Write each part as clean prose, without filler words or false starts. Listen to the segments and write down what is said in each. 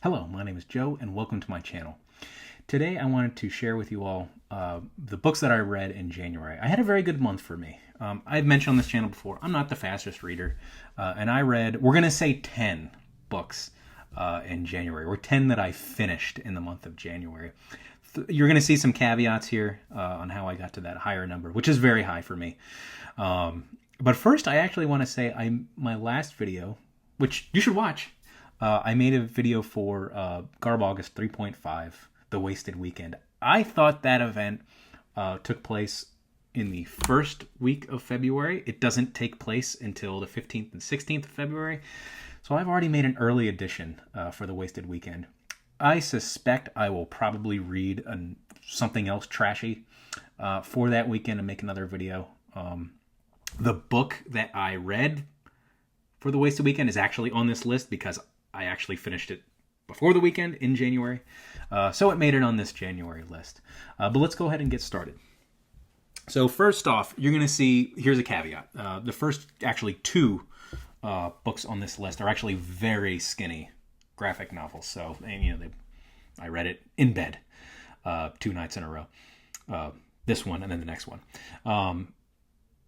Hello, my name is Joe, and welcome to my channel. Today I wanted to share with you all the books that I read in January. I had a very good month for me. I've mentioned on this channel before, I'm not the fastest reader, and I read, we're going to say 10 books in January, or 10 that I finished in the month of January. You're going to see some caveats here on how I got to that higher number, which is very high for me. But first, I actually want to say my last video, which you should watch, I made a video for Garb August 3.5, The Wasted Weekend. I thought that event took place in the first week of February. It doesn't take place until the 15th and 16th of February. So I've already made an early edition for The Wasted Weekend. I suspect I will probably read something else trashy for that weekend and make another video. The book that I read for The Wasted Weekend is actually on this list because I actually finished it before the weekend in January. So it made it on this January list. But let's go ahead and get started. So first off, you're going to see, here's a caveat. The first actually two books on this list are actually very skinny graphic novels. So, and, I read it in bed 2 nights in a row. This one and then the next one.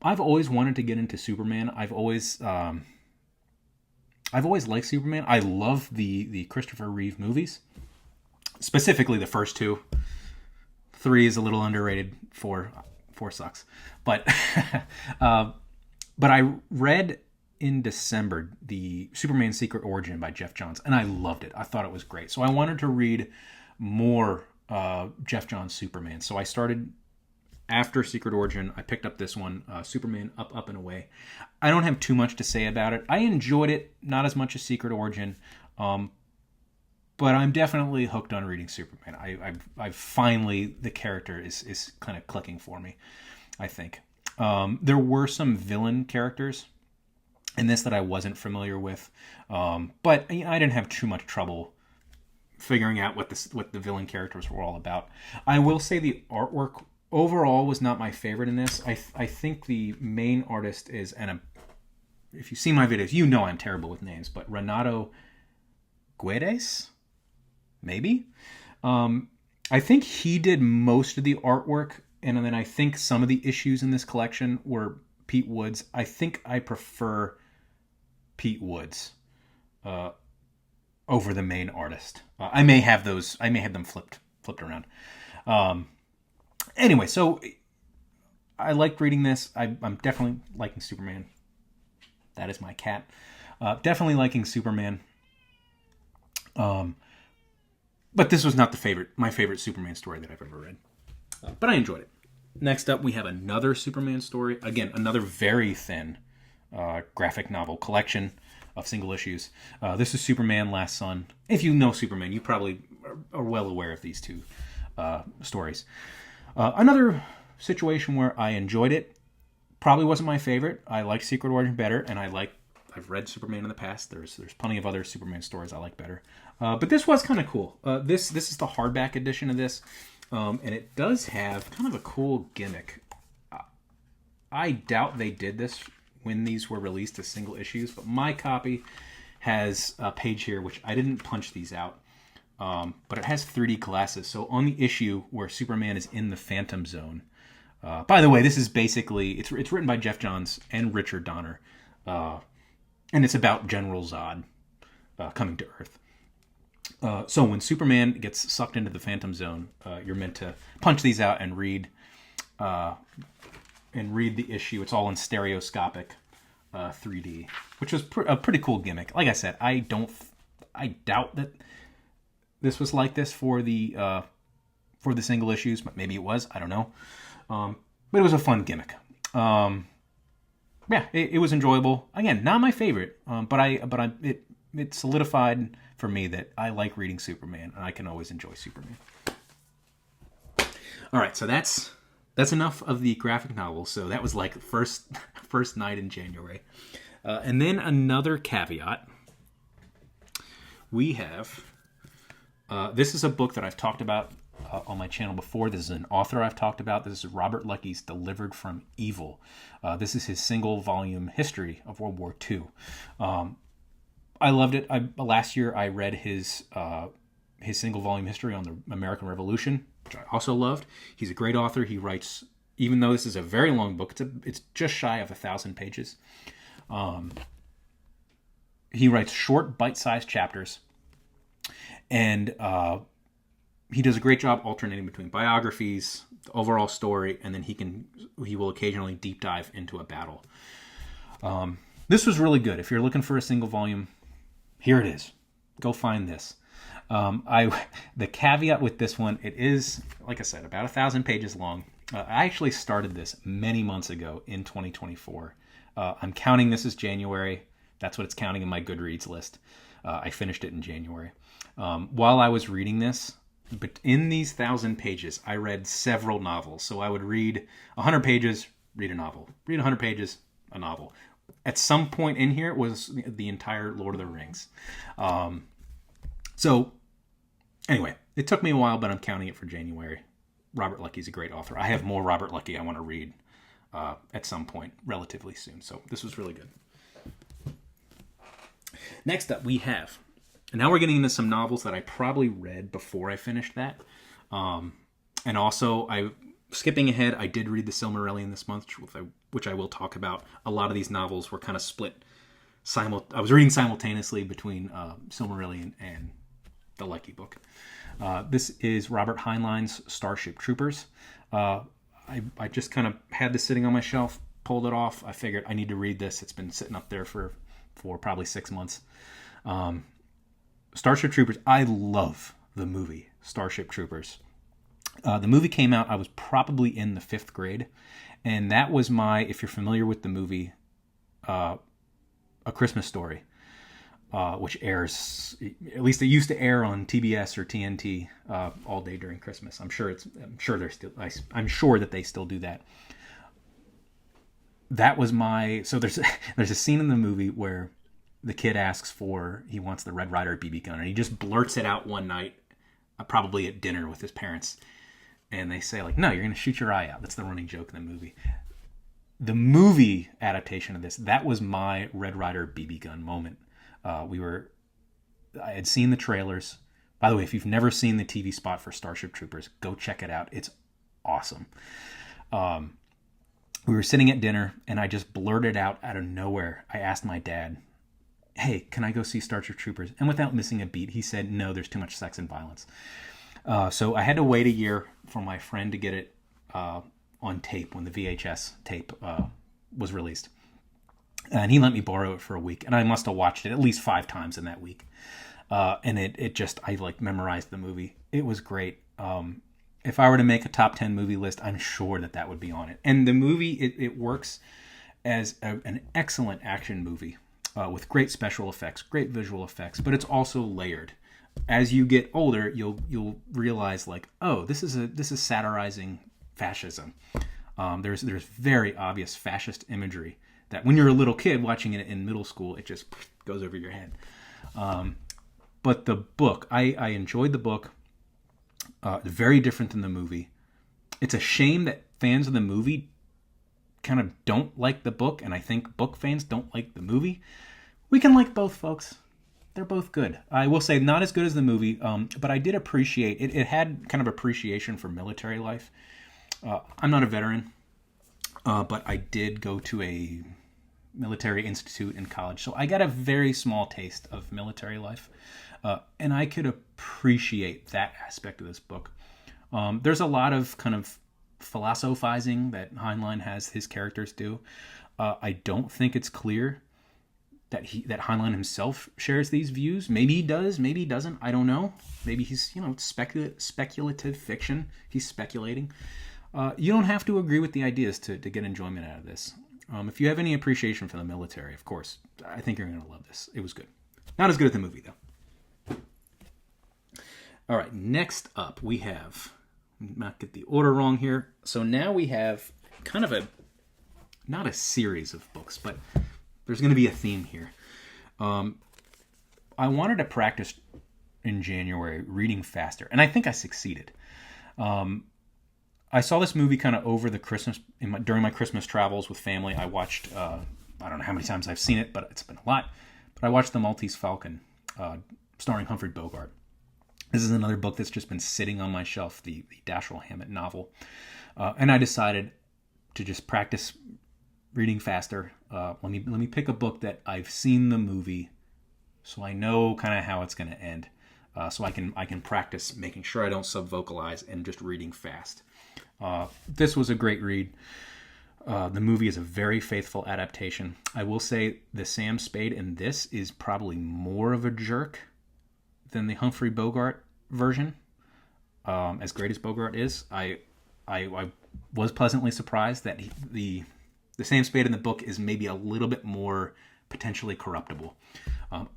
I've always wanted to get into Superman. I've always liked Superman. I love the Christopher Reeve movies, specifically the first two. 3 is a little underrated. 4 sucks. But but I read in December the Superman Secret Origin by Geoff Johns, and I loved it. I thought it was great. So I wanted to read more Geoff Johns Superman. So I started after Secret Origin. I picked up this one, Superman Up, Up, and Away. I don't have too much to say about it. I enjoyed it, not as much as Secret Origin, but I'm definitely hooked on reading Superman. I finally, the character is kind of clicking for me, I think. There were some villain characters in this that I wasn't familiar with, but I didn't have too much trouble figuring out what the villain characters were all about. I will say the artwork overall was not my favorite in this. I think the main artist is, and if you've seen my videos, you know I'm terrible with names, but Renato Guedes, maybe? I think he did most of the artwork, and then I think some of the issues in this collection were Pete Woods. I think I prefer Pete Woods over the main artist. I may have them flipped around. Anyway, so I liked reading this. I'm definitely liking Superman. That is my cat. Definitely liking Superman. But this was not my favorite Superman story that I've ever read. But I enjoyed it. Next up, we have another Superman story. Again, another very thin graphic novel collection of single issues. This is Superman Last Son. If you know Superman, you probably are well aware of these two stories. Another situation where I enjoyed it, probably wasn't my favorite. I like Secret Origin better, and I've read Superman in the past. There's plenty of other Superman stories I like better. But this was kind of cool. This is the hardback edition of this, and it does have kind of a cool gimmick. I doubt they did this when these were released as single issues, but my copy has a page here, which I didn't punch these out. But it has 3D glasses. So on the issue where Superman is in the Phantom Zone, by the way, this is basically, it's written by Geoff Johns and Richard Donner, and it's about General Zod coming to Earth. So when Superman gets sucked into the Phantom Zone, you're meant to punch these out and read the issue. It's all in stereoscopic 3D, which was a pretty cool gimmick. Like I said, I doubt that this was like this for the single issues, but maybe it was. I don't know. But it was a fun gimmick. Yeah, it was enjoyable. Again, not my favorite, but it solidified for me that I like reading Superman, and I can always enjoy Superman. All right, so that's enough of the graphic novel. So that was like first night in January, and then another caveat. We have. This is a book that I've talked about on my channel before. This is an author I've talked about. This is Robert Leckie's Delivered from Evil. This is his single-volume history of World War II. I loved it. Last year I read his single volume history on the American Revolution, which I also loved. He's a great author. He writes, even though this is a very long book, it's just shy of 1,000 pages. He writes short, bite-sized chapters, and he does a great job alternating between biographies, the overall story, and then he will occasionally deep dive into a battle. This was really good. If you're looking for a single volume, here it is. Go find this. The caveat with this one, it is, like I said, about 1,000 pages long. I actually started this many months ago in 2024. I'm counting this as January. That's what it's counting in my Goodreads list. I finished it in January. While I was reading this, but in these 1,000 pages, I read several novels. So I would read 100 pages, read a novel. Read 100 pages, a novel. At some point in here was the entire Lord of the Rings. So anyway, it took me a while, but I'm counting it for January. Robert Leckie's a great author. I have more Robert Leckie I want to read at some point relatively soon. So this was really good. Next up, we have, and now we're getting into some novels that I probably read before I finished that. And also, skipping ahead, I did read the Silmarillion this month, which I will talk about. A lot of these novels were kind of split. I was reading simultaneously between Silmarillion and the Leckie book. This is Robert Heinlein's Starship Troopers. I just kind of had this sitting on my shelf, pulled it off. I figured I need to read this. It's been sitting up there for probably 6 months. Starship Troopers, I love the movie Starship Troopers. The movie came out, I was probably in the 5th grade, and that was if you're familiar with the movie, A Christmas Story, which airs, at least it used to air on TBS or TNT all day during Christmas. I'm sure that they still do that. That was so there's a scene in the movie where the kid he wants the Red Ryder BB gun, and he just blurts it out one night, probably at dinner with his parents. And they say, like, no, you're going to shoot your eye out. That's the running joke in the movie. The movie adaptation of this, that was my Red Ryder BB gun moment. I had seen the trailers. By the way, if you've never seen the TV spot for Starship Troopers, go check it out. It's awesome. We were sitting at dinner, and I just blurted out of nowhere. I asked my dad, hey, can I go see Starship Troopers? And without missing a beat, he said, no, there's too much sex and violence. So I had to wait a year for my friend to get it on tape when the VHS tape was released. And he let me borrow it for a week. And I must have watched it at least 5 times in that week. And I memorized the movie. It was great. If I were to make a top 10 movie list, I'm sure that would be on it. And the movie, it works as an excellent action movie with great special effects, great visual effects, but it's also layered. As you get older, you'll realize, like, oh, this is satirizing fascism. There's very obvious fascist imagery that when you're a little kid watching it in middle school, it just goes over your head. But the book, I enjoyed the book. Very different than the movie. It's a shame that fans of the movie kind of don't like the book, and I think book fans don't like the movie. We can like both, folks. They're both good. I will say not as good as the movie, but I did appreciate it. It had kind of appreciation for military life. I'm not a veteran, but I did go to a military institute in college, so I got a very small taste of military life, and I could appreciate that aspect of this book. There's a lot of kind of philosophizing that Heinlein has his characters do. I don't think it's clear that Heinlein himself shares these views. Maybe he does, maybe he doesn't. I don't know. Maybe he's, speculative fiction. He's speculating. You don't have to agree with the ideas to get enjoyment out of this. If you have any appreciation for the military, of course, I think you're going to love this. It was good. Not as good as the movie, though. All right, next up we have, not get the order wrong here. So now we have kind of not a series of books, but there's going to be a theme here. I wanted to practice in January reading faster, and I think I succeeded. I saw this movie kind of over the Christmas, during my Christmas travels with family. I watched, I don't know how many times I've seen it, but it's been a lot. but I watched The Maltese Falcon, starring Humphrey Bogart. This is another book that's just been sitting on my shelf, the Dashiell Hammett novel. And I decided to just practice reading faster. Let me pick a book that I've seen the movie, so I know kind of how it's going to end. So I can practice making sure I don't sub-vocalize and just reading fast. This was a great read. The movie is a very faithful adaptation. I will say the Sam Spade in this is probably more of a jerk than the Humphrey Bogart version. As great as Bogart is, I was pleasantly surprised that the Sam Spade in the book is maybe a little bit more potentially corruptible.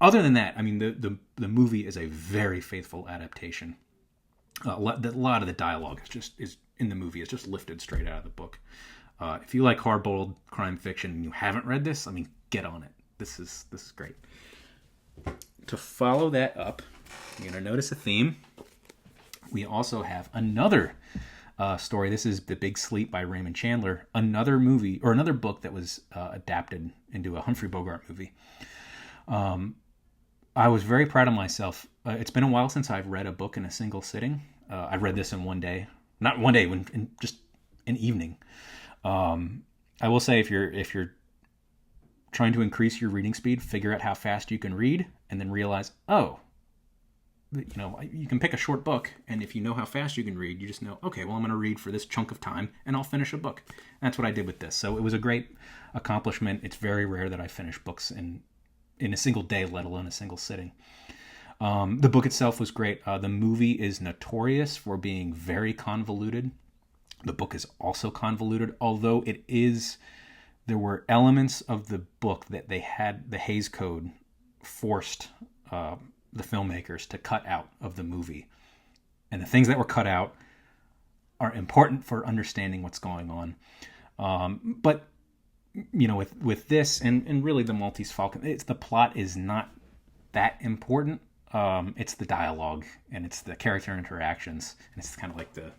Other than that, I mean, the movie is a very faithful adaptation. A lot of the dialogue is in the movie is just lifted straight out of the book. If you like hard-boiled crime fiction and you haven't read this, I mean, get on it. This is great. To follow that up, you're going to notice a theme. We also have another story. This is The Big Sleep by Raymond Chandler, another movie or another book that was adapted into a Humphrey Bogart movie. I was very proud of myself. It's been a while since I've read a book in a single sitting. I read this in one day, not one day, in just an evening. I will say if you're trying to increase your reading speed, figure out how fast you can read, and then realize, you can pick a short book, and if you know how fast you can read, you just know, okay, well, I'm going to read for this chunk of time, and I'll finish a book. That's what I did with this. So it was a great accomplishment. It's very rare that I finish books in a single day, let alone a single sitting. The book itself was great. The movie is notorious for being very convoluted. The book is also convoluted, although there were elements of the book that they had, the Hays Code forced the filmmakers to cut out of the movie. And the things that were cut out are important for understanding what's going on. But, with this and really the Maltese Falcon, the plot is not that important. It's the dialogue and it's the character interactions. And it's kind of like the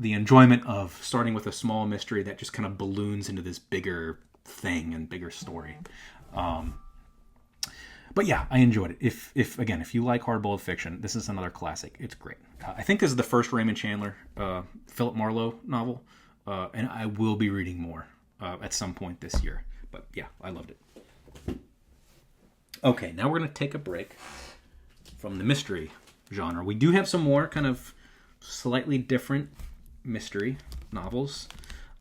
enjoyment of starting with a small mystery that just kind of balloons into this bigger thing and bigger story. But yeah, I enjoyed it. If you like hard-boiled fiction, this is another classic. It's great. I think this is the first Raymond Chandler, Philip Marlowe novel, and I will be reading more at some point this year. But yeah, I loved it. Okay, now we're going to take a break from the mystery genre. We do have some more kind of slightly different mystery novels,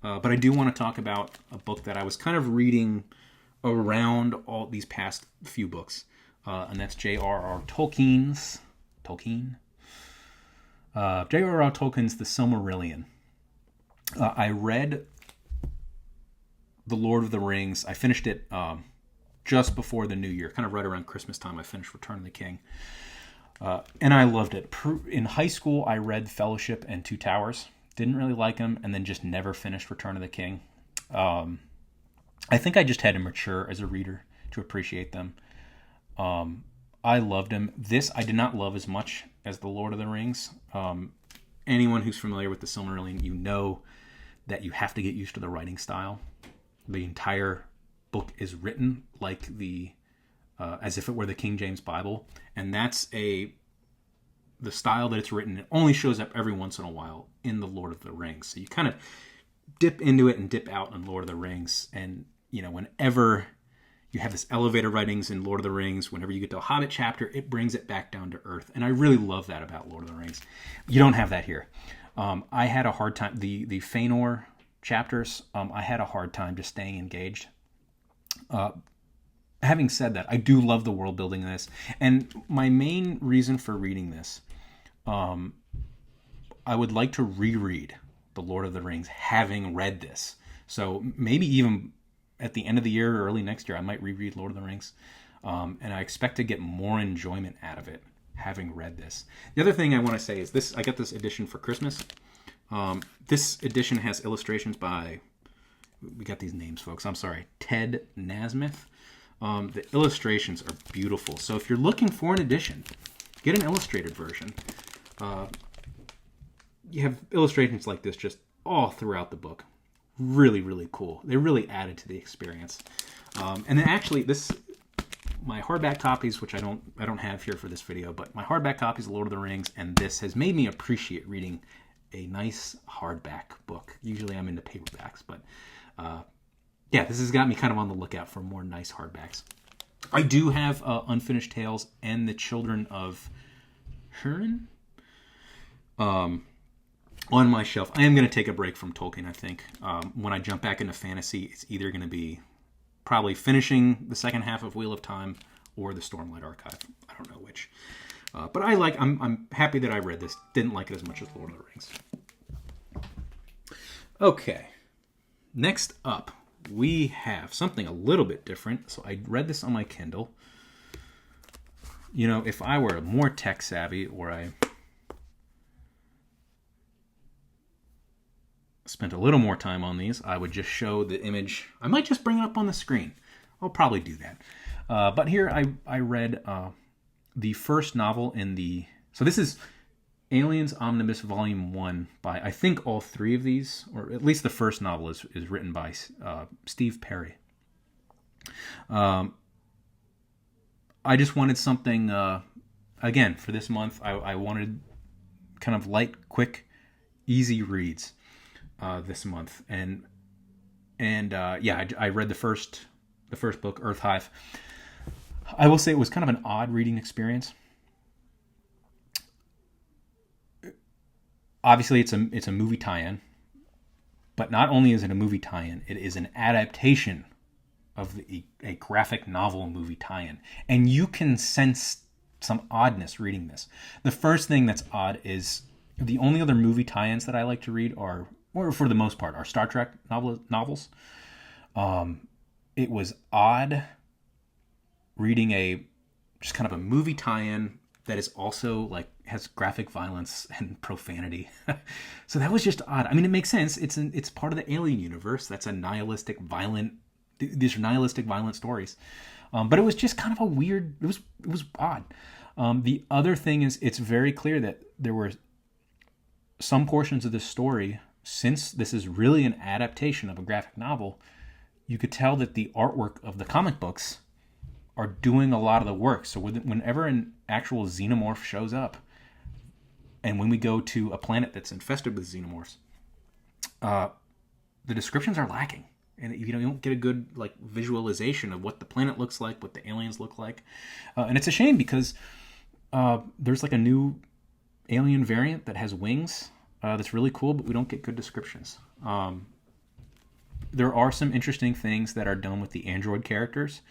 but I do want to talk about a book that I was kind of reading around all these past few books, and that's J.R.R. Tolkien's J.R.R. Tolkien's The Silmarillion. I read The Lord of the Rings. I finished it just before the new year, kind of right around Christmas time. I finished Return of the King, and I loved it. In high school, I read Fellowship and Two Towers. Didn't really like them, and then just never finished Return of the King. I think I just had to mature as a reader to appreciate them. I loved them. This I did not love as much as The Lord of the Rings. Anyone who's familiar with the Silmarillion, you know that you have to get used to the writing style. The entire book is written like as if it were the King James Bible, and that's the style that it's written. It only shows up every once in a while in The Lord of the Rings. So you kind of dip into it and dip out in Lord of the Rings, and whenever you have this elevator writings in Lord of the Rings, whenever you get to a Hobbit chapter, it brings it back down to earth. And I really love that about Lord of the Rings. You don't have that here. I had a hard time, the Fëanor chapters, I had a hard time just staying engaged. Having said that, I do love the world building in this. And my main reason for reading this, I would like to reread The Lord of the Rings, having read this. So maybe even at the end of the year or early next year, I might reread Lord of the Rings. And I expect to get more enjoyment out of it, having read this. The other thing I want to say is this: I got this edition for Christmas. This edition has illustrations by, we got these names, folks, I'm sorry, Ted Nasmith. The illustrations are beautiful. So if you're looking for an edition, get an illustrated version. You have illustrations like this just all throughout the book. Really, really cool. They really added to the experience. And then actually, my hardback copies, which I don't have here for this video, but my hardback copies of Lord of the Rings, and this has made me appreciate reading a nice hardback book. Usually I'm into paperbacks, but yeah, this has got me kind of on the lookout for more nice hardbacks. I do have Unfinished Tales and The Children of Hurin on my shelf. I am going to take a break from Tolkien, I think. When I jump back into fantasy, it's either going to be probably finishing the second half of Wheel of Time or the Stormlight Archive. I don't know which. But I'm happy that I read this. Didn't like it as much as Lord of the Rings. Okay. Next up, we have something a little bit different. So I read this on my Kindle. You know, if I were more tech savvy, or I spent a little more time on these, I would just show the image. I might just bring it up on the screen. I'll probably do that. But here I read the first novel in the... So this is Aliens Omnibus Volume 1 by, I think, all three of these, or at least the first novel is written by Steve Perry. I just wanted something, again, for this month, I wanted kind of light, quick, easy reads this month. And yeah, I read the first book, Earth Hive. I will say it was kind of an odd reading experience. Obviously, it's a movie tie-in, but not only is it a movie tie-in, it is an adaptation of a graphic novel movie tie-in, and you can sense some oddness reading this. The first thing that's odd is the only other movie tie-ins that I like to read are, or for the most part, are Star Trek novels. It was odd reading just kind of a movie tie-in that is also like has graphic violence and profanity. So that was just odd. I mean, it makes sense. It's part of the Alien universe. That's a nihilistic, violent. These are nihilistic, violent stories. But it was just kind of a weird. It was odd. The other thing is, it's very clear that there were some portions of this story, since this is really an adaptation of a graphic novel, you could tell that the artwork of the comic books are doing a lot of the work. So whenever an actual xenomorph shows up, and when we go to a planet that's infested with xenomorphs, the descriptions are lacking. And you don't get a good visualization of what the planet looks like, what the aliens look like. And it's a shame because there's a new alien variant that has wings that's really cool, but we don't get good descriptions. There are some interesting things that are done with the android characters.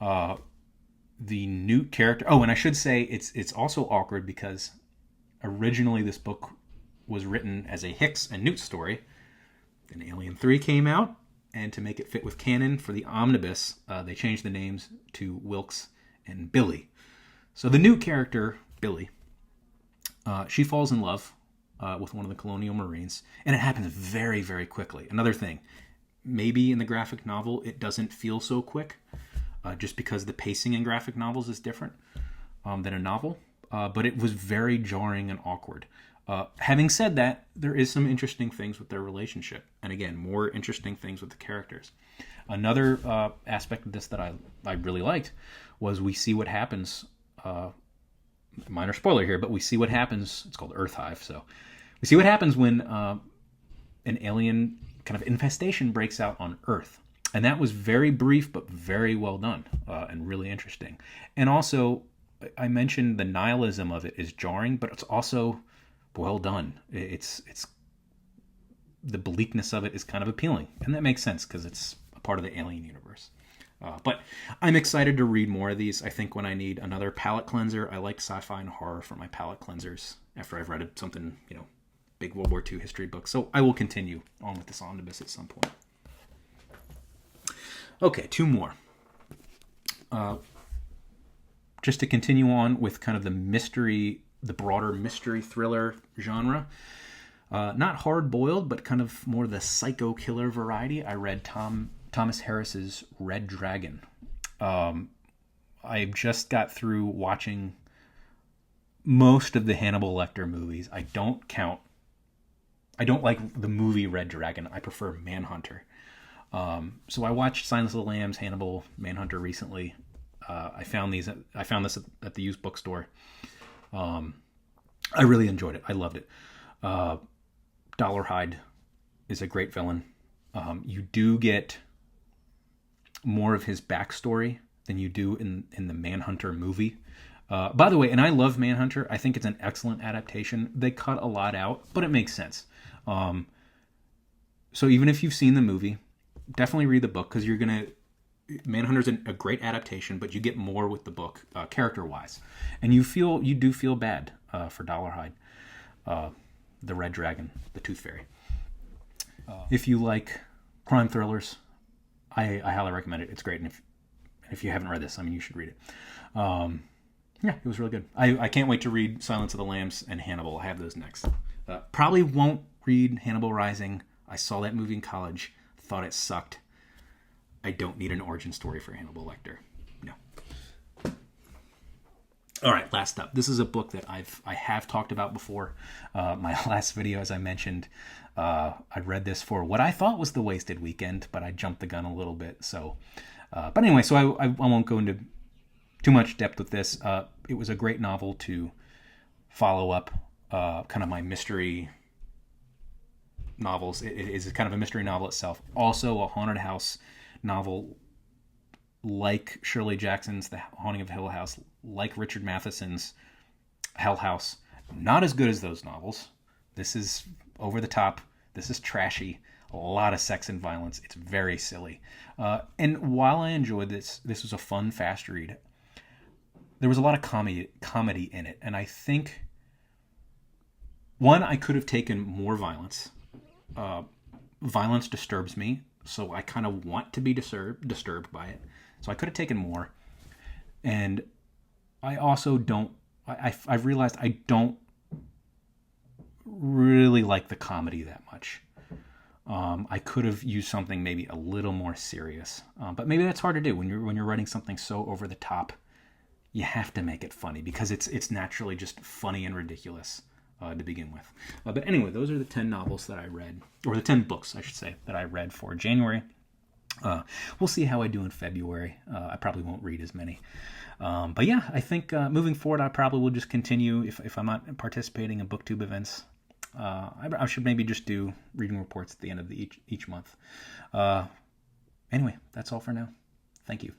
The Newt character... Oh, and I should say it's also awkward because originally this book was written as a Hicks and Newt story. Then Alien 3 came out, and to make it fit with canon for the omnibus, they changed the names to Wilkes and Billy. So the Newt character, Billy, she falls in love with one of the Colonial Marines, and it happens very, very quickly. Another thing, maybe in the graphic novel it doesn't feel so quick, just because the pacing in graphic novels is different than a novel. But it was very jarring and awkward. Having said that, there is some interesting things with their relationship. And again, more interesting things with the characters. Another aspect of this that I really liked was we see what happens, minor spoiler here, but we see what happens, it's called Earth Hive, so we see what happens when an alien kind of infestation breaks out on Earth. And that was very brief, but very well done and really interesting. And also, I mentioned the nihilism of it is jarring, but it's also well done. It's the bleakness of it is kind of appealing, and that makes sense because it's a part of the Alien universe. But I'm excited to read more of these. I think when I need another palate cleanser, I like sci-fi and horror for my palate cleansers after I've read something, big World War II history book. So I will continue on with this omnibus at some point. Okay, two more. Just to continue on with kind of the broader mystery thriller genre. Not hard-boiled, but kind of more the psycho killer variety. I read Thomas Harris's Red Dragon. I just got through watching most of the Hannibal Lecter movies. I don't like the movie Red Dragon. I prefer Manhunter. So I watched Silence of the Lambs, Hannibal, Manhunter recently. I found this at the used bookstore. I really enjoyed it. I loved it. Dollarhide is a great villain. You do get more of his backstory than you do in the Manhunter movie. By the way, and I love Manhunter. I think it's an excellent adaptation. They cut a lot out, but it makes sense. So even if you've seen the movie, definitely read the book, because you're going to... Manhunter's a great adaptation, but you get more with the book, character-wise. And you do feel bad for Dollarhide, the Red Dragon, the Tooth Fairy. If you like crime thrillers, I highly recommend it. It's great. And if you haven't read this, I mean, you should read it. Yeah, it was really good. I can't wait to read Silence of the Lambs and Hannibal. I have those next. Probably won't read Hannibal Rising. I saw that movie in college, thought it sucked. I don't need an origin story for Hannibal Lecter. No. All right, last up. This is a book that I have talked about before. My last video, as I mentioned, I read this for what I thought was the wasted weekend, but I jumped the gun a little bit. So, but anyway, so I won't go into too much depth with this. It was a great novel to follow up kind of my mystery novels. It is kind of a mystery novel itself. Also a haunted house novel, like Shirley Jackson's The Haunting of Hill House, like Richard Matheson's Hell House. Not as good as those novels. This is over the top. This is trashy. A lot of sex and violence. It's very silly. And while I enjoyed this was a fun, fast read. There was a lot of comedy in it. And I think, one, I could have taken more violence. Violence disturbs me, so I kind of want to be disturbed by it. So I could have taken more. And I also don't... I've realized I don't really like the comedy that much. I could have used something maybe a little more serious. But maybe that's hard to do when you're writing something so over the top. You have to make it funny because it's naturally just funny and ridiculous to begin with. But anyway, those are the 10 novels that I read, or the 10 books, I should say, that I read for January. We'll see how I do in February. I probably won't read as many. But yeah, I think moving forward, I probably will just continue if I'm not participating in BookTube events. I should maybe just do reading reports at the end of each month. Anyway, that's all for now. Thank you.